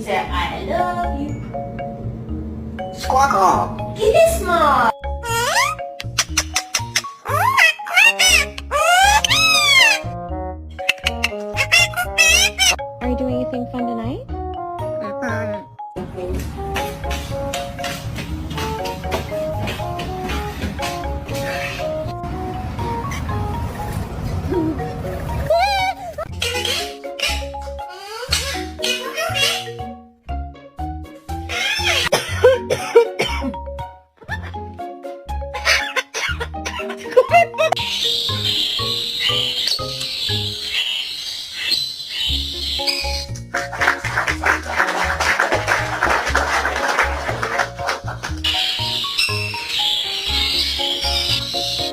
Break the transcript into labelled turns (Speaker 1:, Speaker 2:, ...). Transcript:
Speaker 1: say I love you.
Speaker 2: Squawk off.
Speaker 1: Kiss mo.
Speaker 3: Are you doing anything fun tonight?